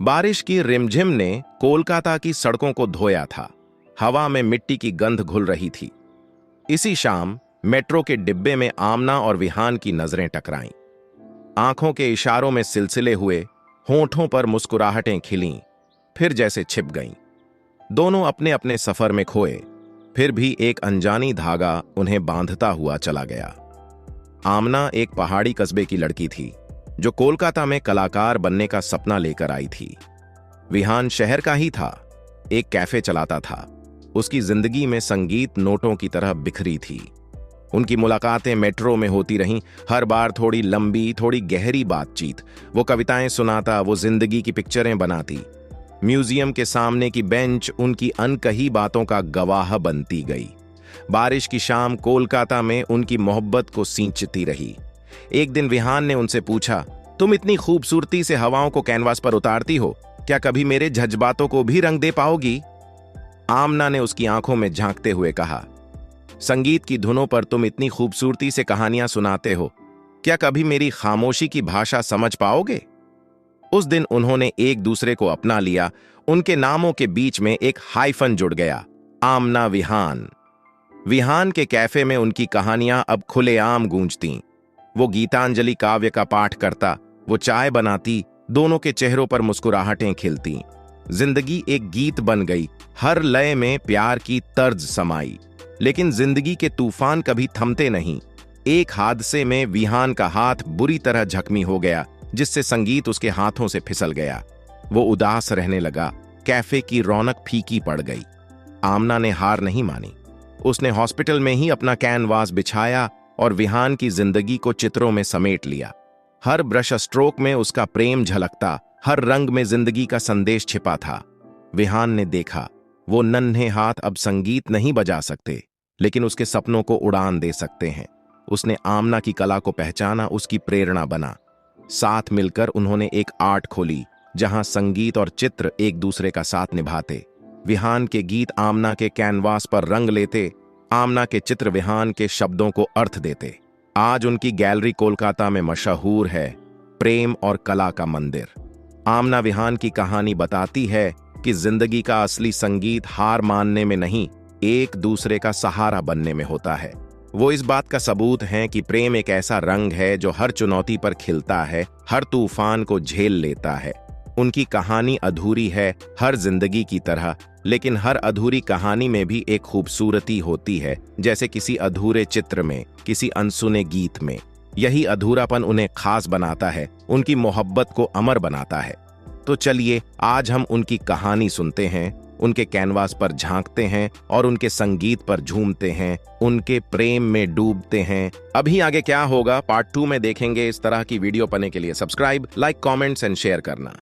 बारिश की रिमझिम ने कोलकाता की सड़कों को धोया था। हवा में मिट्टी की गंध घुल रही थी। इसी शाम मेट्रो के डिब्बे में आमना और विहान की नजरें टकराईं। आंखों के इशारों में सिलसिले हुए, होंठों पर मुस्कुराहटें खिलीं, फिर जैसे छिप गईं। दोनों अपने अपने सफर में खोए, फिर भी एक अनजानी धागा उन्हें बांधता हुआ चला गया। आमना एक पहाड़ी कस्बे की लड़की थी जो कोलकाता में कलाकार बनने का सपना लेकर आई थी। विहान शहर का ही था, एक कैफे चलाता था। उसकी जिंदगी में संगीत नोटों की तरह बिखरी थी। उनकी मुलाकातें मेट्रो में होती रहीं, हर बार थोड़ी लंबी, थोड़ी गहरी बातचीत। वो कविताएं सुनाता, वो जिंदगी की पिक्चरें बनाती। म्यूजियम के सामने की बेंच उनकी अनकही बातों का गवाह बनती गई। बारिश की शाम कोलकाता में उनकी मोहब्बत को सींचती रही। एक दिन विहान ने उनसे पूछा, तुम इतनी खूबसूरती से हवाओं को कैनवास पर उतारती हो, क्या कभी मेरे जज्बातों को भी रंग दे पाओगी? आमना ने उसकी आंखों में झांकते हुए कहा, संगीत की धुनों पर तुम इतनी खूबसूरती से कहानियां सुनाते हो, क्या कभी मेरी खामोशी की भाषा समझ पाओगे? उस दिन उन्होंने एक दूसरे को अपना लिया। उनके नामों के बीच में एक हाइफन जुड़ गया, आमना विहान। विहान के कैफे में उनकी कहानियां अब खुलेआम गूंजतीं। वो गीतांजलि काव्य का पाठ करता, वो चाय बनाती, दोनों के चेहरों पर मुस्कुराहटें खिलती। जिंदगी एक गीत बन गई, हर लय में प्यार की तर्ज समाई। लेकिन जिंदगी के तूफान कभी थमते नहीं। एक हादसे में विहान का हाथ बुरी तरह जख्मी हो गया, जिससे संगीत उसके हाथों से फिसल गया। वो उदास रहने लगा, कैफे की रौनक फीकी पड़ गई। आमना ने हार नहीं मानी। उसने हॉस्पिटल में ही अपना कैनवास बिछाया और विहान की जिंदगी को चित्रों में समेट लिया। हर ब्रश स्ट्रोक में उसका प्रेम झलकता, हर रंग में जिंदगी का संदेश छिपा था। विहान ने देखा, वो नन्हे हाथ अब संगीत नहीं बजा सकते, लेकिन उसके सपनों को उड़ान दे सकते हैं। उसने आमना की कला को पहचाना, उसकी प्रेरणा बना। साथ मिलकर उन्होंने एक आर्ट खोली, जहां संगीत और चित्र एक दूसरे का साथ निभाते। विहान के गीत आमना के कैनवास पर रंग लेते, आमना के चित्र विहान के शब्दों को अर्थ देते। आज उनकी गैलरी कोलकाता में मशहूर है, प्रेम और कला का मंदिर। आमना विहान की कहानी बताती है कि जिंदगी का असली संगीत हार मानने में नहीं, एक दूसरे का सहारा बनने में होता है। वो इस बात का सबूत हैं कि प्रेम एक ऐसा रंग है जो हर चुनौती पर खिलता है, हर तूफान को झेल लेता है। उनकी कहानी अधूरी है, हर जिंदगी की तरह, लेकिन हर अधूरी कहानी में भी एक खूबसूरती होती है, जैसे किसी अधूरे चित्र में, किसी अनसुने गीत में। यही अधूरापन उन्हें खास बनाता है, उनकी मोहब्बत को अमर बनाता है। तो चलिए आज हम उनकी कहानी सुनते हैं, उनके कैनवास पर झांकते हैं और उनके संगीत पर झूमते हैं, उनके प्रेम में डूबते हैं। अभी आगे क्या होगा पार्ट 2 में देखेंगे। इस तरह की वीडियो पाने के लिए subscribe, like, comments and share करना।